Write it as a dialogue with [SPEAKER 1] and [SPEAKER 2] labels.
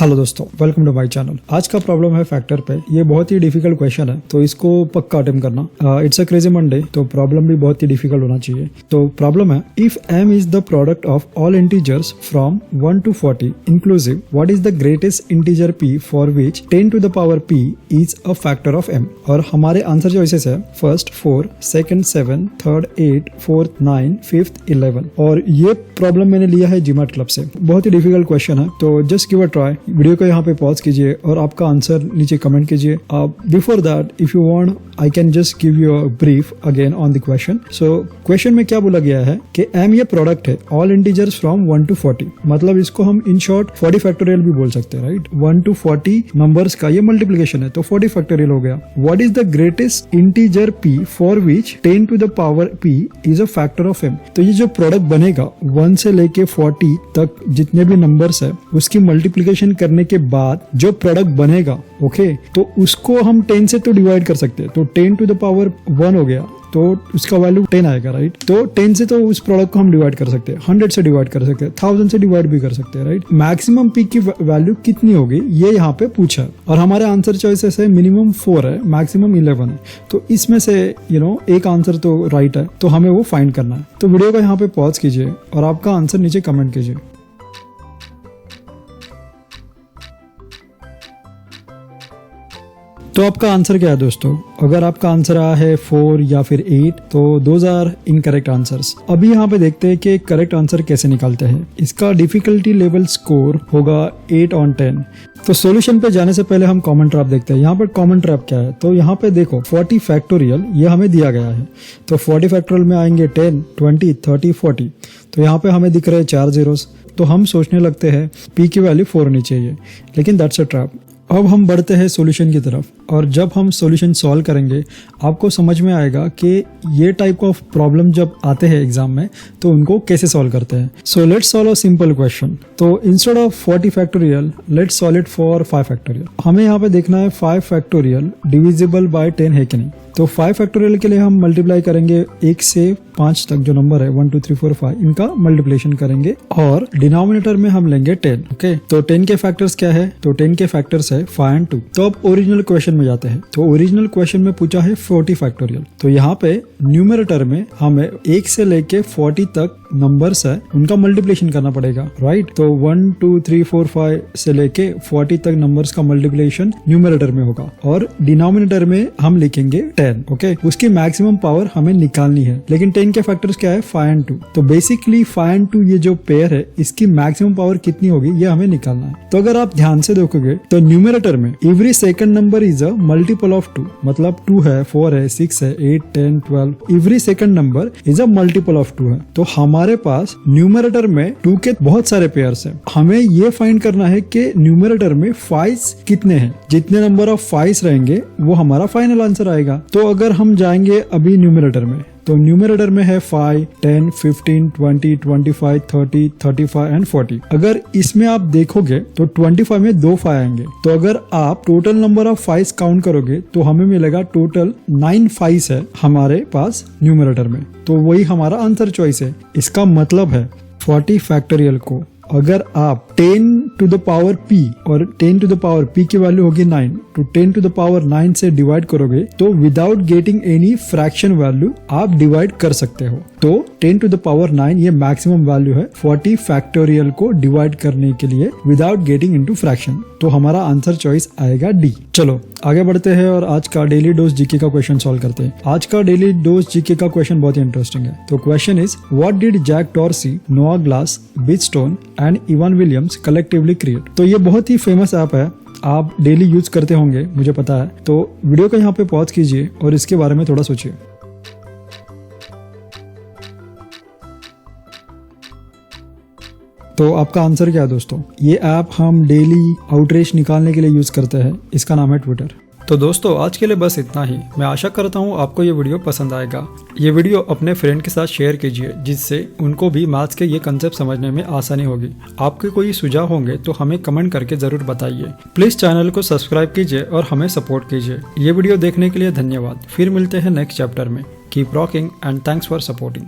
[SPEAKER 1] Hello दोस्तों, welcome to my channel. आज का प्रॉब्लम है फैक्टर पे। ये बहुत ही डिफिकल्ट क्वेश्चन है, तो इसको पक्का अटेम्प्ट करना। इट्स अ क्रेजी मंडे, तो प्रॉब्लम भी बहुत ही डिफिकल्ट होना चाहिए। तो प्रॉब्लम है, if m is the product of all integers from 1 to 40 inclusive, what is the greatest integer p for which 10 to the power p is a factor of m। और हमारे answer choices है first 4, second 7, third 8, fourth 9, fifth 11। और ये problem मैंने लिया है GMAT club से। बहुत ही डिफिकल्ट क्वेश्चन है, तो just give a try. Video को यहाँ पे पॉज कीजिए और आपका आंसर नीचे कमेंट कीजिए। Before that, if you want, I can just give you a brief again on the question. So question में क्या बोला गया है कि m ये प्रोडक्ट है ऑल इंटीजर्स फ्रॉम 1 to 40, मतलब इसको हम इन शॉर्ट 40 फैक्टोरियल भी बोल सकते हैं, राइट। 1 to 40 नंबर्स का ये मल्टीप्लिकेशन है, तो 40 फैक्टोरियल हो गया। What is the greatest integer p for which 10 to the power p is a factor of m। तो ये जो प्रोडक्ट बनेगा 1 से लेके 40 तक जितने भी नंबर्स है उसकी मल्टीप्लिकेशन करने के बाद जो प्रोडक्ट बनेगा, ओके, तो उसको हम 10 से तो डिवाइड कर सकते हैं। तो 10 to the power 1 हो गया, तो उसका वैल्यू 10 आएगा, राइट। तो 10 से तो उस प्रोडक्ट को हम डिवाइड कर सकते हैं, 100 से डिवाइड कर सकते हैं, 1000 से डिवाइड भी कर सकते हैं, राइट। मैक्सिमम पी की वैल्यू कितनी होगी ये यहाँ पे पूछा है, और हमारे आंसर चॉइसेस है मिनिमम 4 है, मैक्सिमम 11 है। तो इसमें से एक आंसर तो राइट है, तो हमें वो फाइंड करना है। तो वीडियो को यहाँ पे पॉज कीजिए और आपका आंसर नीचे कमेंट कीजिए। तो आपका आंसर क्या है दोस्तों? अगर आपका आंसर आया है 4 या फिर 8, तो दोज आर इनकरेक्ट आंसर्स। अभी यहाँ पे देखते हैं कि करेक्ट आंसर कैसे निकालते हैं। इसका डिफिकल्टी लेवल स्कोर होगा 8 on 10। तो सॉल्यूशन पे जाने से पहले हम कॉमन ट्रैप देखते हैं। यहाँ पर कॉमन ट्रैप क्या है, तो यहाँ पे देखो 40 फैक्टोरियल ये हमें दिया गया है। तो 40 फैक्टोरियल में आएंगे 10, 20, 30, 40। तो यहाँ पे हमें दिख रहे हैं 4 zeros, तो हम सोचने लगते हैं p की वैल्यू 4 होनी चाहिए, लेकिन दैट्स अ ट्रैप। अब हम बढ़ते हैं सॉल्यूशन की तरफ, और जब हम सॉल्यूशन सॉल्व करेंगे आपको समझ में आएगा कि ये टाइप ऑफ प्रॉब्लम जब आते हैं एग्जाम में तो उनको कैसे सॉल्व करते हैं। So let's solve a simple question. तो instead of 40 factorial let's solve it for 5 factorial. हमें यहाँ पे देखना है 5 फैक्टोरियल डिविजिबल बाय 10 है कि नहीं। तो 5 फैक्टोरियल के लिए हम मल्टीप्लाई करेंगे 1 से 5 तक जो नंबर है 1 2 3 4 5, इनका मल्टीप्लिकेशन करेंगे और डिनोमिनेटर में हम लेंगे 10। ओके, तो 10 के फैक्टर्स क्या है? तो 10 के फैक्टर्स है 5 and 2। तो अब ओरिजिनल क्वेश्चन में जाते हैं। तो ओरिजिनल क्वेश्चन में पूछा है 40 फैक्टोरियल। तो यहाँ पे न्यूमरेटर में हमें 1 से लेके 40 तक नंबर्स है उनका मल्टीप्लिकेशन करना पड़ेगा, राइट। तो 1 2 3 4 5 से लेके 40 तक नंबर्स का मल्टीप्लिकेशन न्यूमरेटर में होगा, और डिनोमिनेटर में हम लिखेंगे 10। ओके, उसकी मैक्सिमम पावर हमें निकालनी है, लेकिन 10 के फैक्टर्स क्या है? 5 and 2। तो बेसिकली 5 and 2 ये जो पेयर है इसकी मैक्सिमम पावर कितनी होगी ये हमें निकालना है। तो अगर आप ध्यान से देखोगे तो न्यूमरेटर में every second number is a multiple of 2, मतलब 2 है, 4 है, 6 है, 8, 10, 12। Every second number is a multiple of 2 है। तो हमारे पास न्यूमरेटर में 2 के बहुत सारे पेयर्स हैं। हमें ये फाइंड करना है कि न्यूमरेटर में 5 कितने हैं। जितने नंबर ऑफ 5 रहेंगे वो हमारा फाइनल आंसर आएगा। तो अगर हम जाएंगे अभी न्यूमरेटर में, तो न्यूमरेटर में है 5, 10, 15, 20, 25, 30, 35 एंड 40। अगर इसमें आप देखोगे तो 25 में 2 5 आएंगे। तो अगर आप टोटल नंबर ऑफ 5 काउंट करोगे तो हमें मिलेगा टोटल 9 5 है हमारे पास न्यूमरेटर में। तो वही हमारा आंसर चॉइस है। इसका मतलब है 40 फैक्टोरियल को अगर आप 10 to the power p और 10 to the power p की वैल्यू होगी 9, तो 10 to the power 9 से डिवाइड करोगे तो without getting any fraction value आप डिवाइड कर सकते हो। तो 10 to the power 9 ये मैक्सिमम वैल्यू है 40 फैक्टोरियल को डिवाइड करने के लिए विदाउट गेटिंग इनटू फ्रैक्शन। तो हमारा आंसर चॉइस आएगा डी। चलो आगे बढ़ते हैं और आज का डेली डोज जीके का क्वेश्चन सॉल्व करते हैं। आज का डेली डोज जीके का क्वेश्चन बहुत ही इंटरेस्टिंग है। तो question is, what did Jack Dorsey, Noah Glass, Biz Stone and Evan Williams collectively create. तो ये बहुत ही फेमस ऐप है, आप डेली यूज करते होंगे मुझे पता है। तो वीडियो को यहाँ पे पॉज कीजिए और इसके बारे में थोड़ा सोचिए। तो आपका आंसर क्या है दोस्तों? ये ऐप हम डेली आउटरीच निकालने के लिए यूज करते हैं। इसका नाम है ट्विटर। तो दोस्तों आज के लिए बस इतना ही। मैं आशा करता हूँ आपको ये वीडियो पसंद आएगा। ये वीडियो अपने फ्रेंड के साथ शेयर कीजिए जिससे उनको भी मैथ्स के ये कंसेप्ट समझने में आसानी होगी। आपके कोई सुझाव होंगे तो हमें कमेंट करके जरूर बताइए। प्लीज चैनल को सब्सक्राइब कीजिए और हमें सपोर्ट कीजिए। ये वीडियो देखने के लिए धन्यवाद। फिर मिलते हैं नेक्स्ट चैप्टर में। Keep rocking and thanks for supporting.